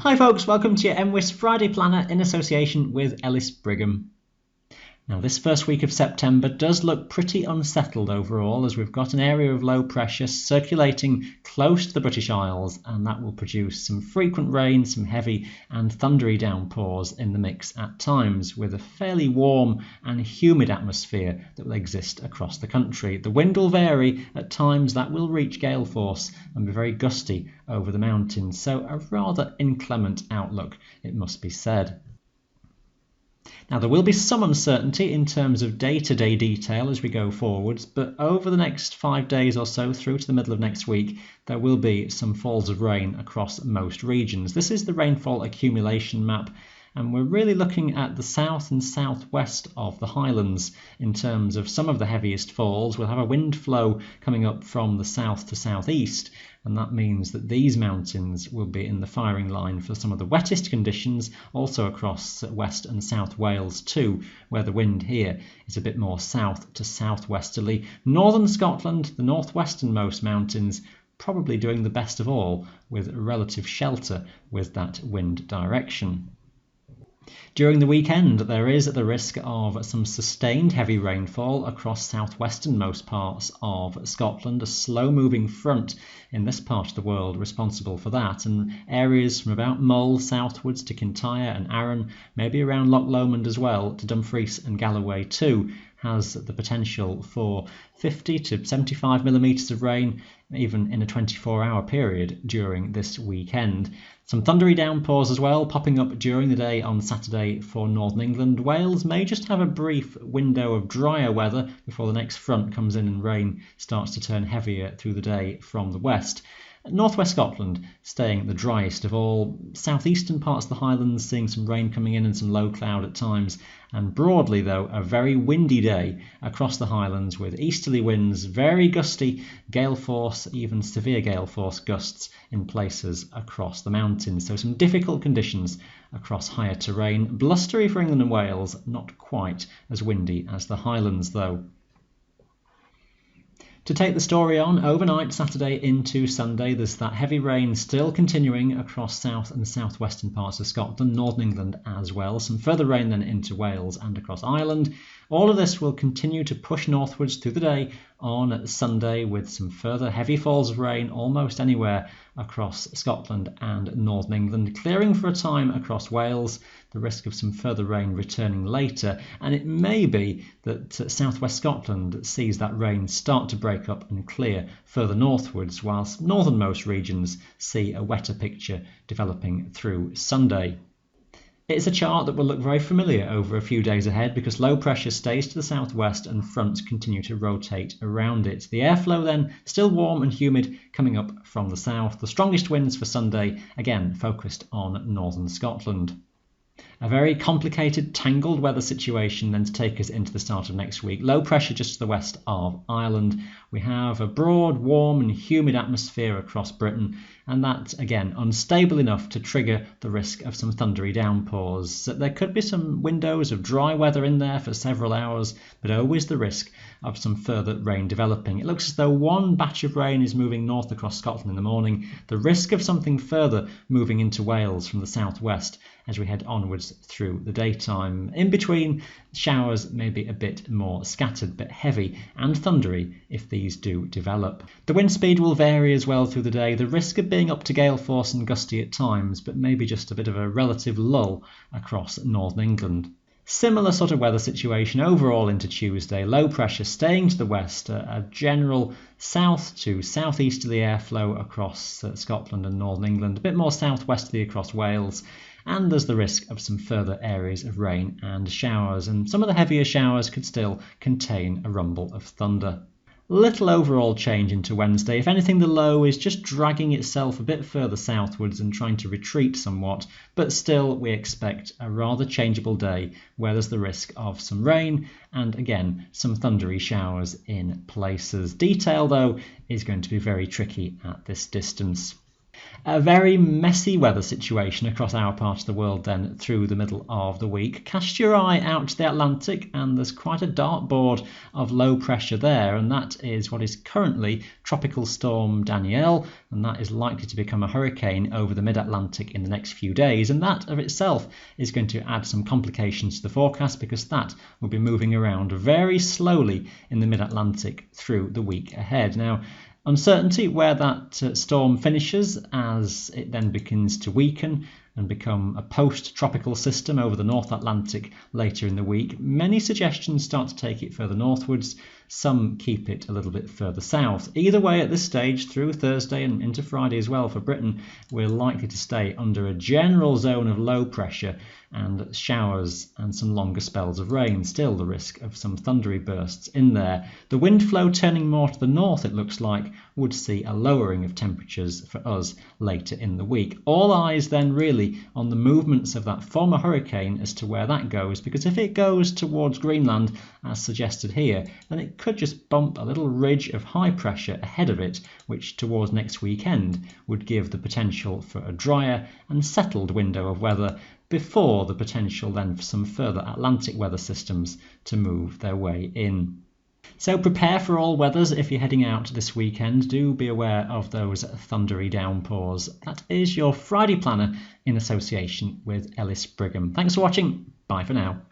Hi folks, welcome to your mwis Friday Planner in association with Ellis Brigham. Now this first week of September does look pretty unsettled overall, as we've got an area of low pressure circulating close to the British Isles, and that will produce some frequent rain, some heavy and thundery downpours in the mix at times, with a fairly warm and humid atmosphere that will exist across the country. The wind will vary, at times that will reach gale force and be very gusty over the mountains, so a rather inclement outlook, it must be said. Now there will be some uncertainty in terms of day-to-day detail as we go forwards, but over the next 5 days or so through to the middle of next week, there will be some falls of rain across most regions. This is the rainfall accumulation map, and we're really looking at the south and southwest of the Highlands in terms of some of the heaviest falls. We'll have a wind flow coming up from the south to southeast, and that means that these mountains will be in the firing line for some of the wettest conditions, also across West and South Wales too, where the wind here is a bit more south to southwesterly. Northern Scotland, the northwesternmost mountains, probably doing the best of all with relative shelter with that wind direction. During the weekend, there is the risk of some sustained heavy rainfall across southwesternmost parts of Scotland, a slow-moving front in this part of the world responsible for that, and areas from about Mull southwards to Kintyre and Arran, maybe around Loch Lomond as well, to Dumfries and Galloway too, has the potential for 50 to 75 millimetres of rain, even in a 24-hour period during this weekend. Some thundery downpours as well popping up during the day on Saturday for northern England. Wales may just have a brief window of drier weather before the next front comes in and rain starts to turn heavier through the day from the west. Northwest Scotland staying the driest of all. Southeastern parts of the Highlands seeing some rain coming in and some low cloud at times. And broadly though, a very windy day across the Highlands with easterly winds, very gusty gale force, even severe gale force gusts in places across the mountains. So some difficult conditions across higher terrain. Blustery for England and Wales, not quite as windy as the Highlands though. To take the story on, overnight Saturday into Sunday, there's that heavy rain still continuing across south and southwestern parts of Scotland, northern England as well. Some further rain then into Wales and across Ireland. All of this will continue to push northwards through the day on Sunday, with some further heavy falls of rain almost anywhere across Scotland and northern England, clearing for a time across Wales, the risk of some further rain returning later, and it may be that southwest Scotland sees that rain start to break up and clear further northwards, whilst northernmost regions see a wetter picture developing through Sunday. It's a chart that will look very familiar over a few days ahead because low pressure stays to the southwest and fronts continue to rotate around it. The airflow then still warm and humid coming up from the south. The strongest winds for Sunday, again focused on northern Scotland. A very complicated, tangled weather situation then to take us into the start of next week. Low pressure just to the west of Ireland. We have a broad, warm and humid atmosphere across Britain, and that, again, unstable enough to trigger the risk of some thundery downpours. There could be some windows of dry weather in there for several hours, but always the risk of some further rain developing. It looks as though one batch of rain is moving north across Scotland in the morning. The risk of something further moving into Wales from the southwest as we head onwards through the daytime. In between, showers may be a bit more scattered, but heavy and thundery if these do develop. The wind speed will vary as well through the day. The risk of being up to gale force and gusty at times, but maybe just a bit of a relative lull across northern England. Similar sort of weather situation overall into Tuesday. Low pressure staying to the west, a general south to southeasterly airflow across Scotland and northern England, a bit more southwesterly across Wales, and there's the risk of some further areas of rain and showers, and some of the heavier showers could still contain a rumble of thunder. Little overall change into Wednesday. If anything, the low is just dragging itself a bit further southwards and trying to retreat somewhat, but still we expect a rather changeable day where there's the risk of some rain and again some thundery showers in places. Detail though is going to be very tricky at this distance. A very messy weather situation across our part of the world then through the middle of the week. Cast your eye out to the Atlantic and there's quite a dartboard of low pressure there, and that is what is currently Tropical Storm Danielle, and that is likely to become a hurricane over the mid-Atlantic in the next few days, and that of itself is going to add some complications to the forecast because that will be moving around very slowly in the mid-Atlantic through the week ahead. Now, uncertainty where that storm finishes as it then begins to weaken and become a post-tropical system over the North Atlantic later in the week. Many suggestions start to take it further northwards, some keep it a little bit further south. Either way, at this stage, through Thursday and into Friday as well for Britain, we're likely to stay under a general zone of low pressure and showers and some longer spells of rain. Still the risk of some thundery bursts in there. The wind flow turning more to the north, it looks like, would see a lowering of temperatures for us later in the week. All eyes then really on the movements of that former hurricane as to where that goes, because if it goes towards Greenland, as suggested here, then it could just bump a little ridge of high pressure ahead of it, which towards next weekend would give the potential for a drier and settled window of weather before the potential then for some further Atlantic weather systems to move their way in. So prepare for all weathers if you're heading out this weekend. Do be aware of those thundery downpours. That is your Friday planner in association with Ellis Brigham. Thanks for watching. Bye for now.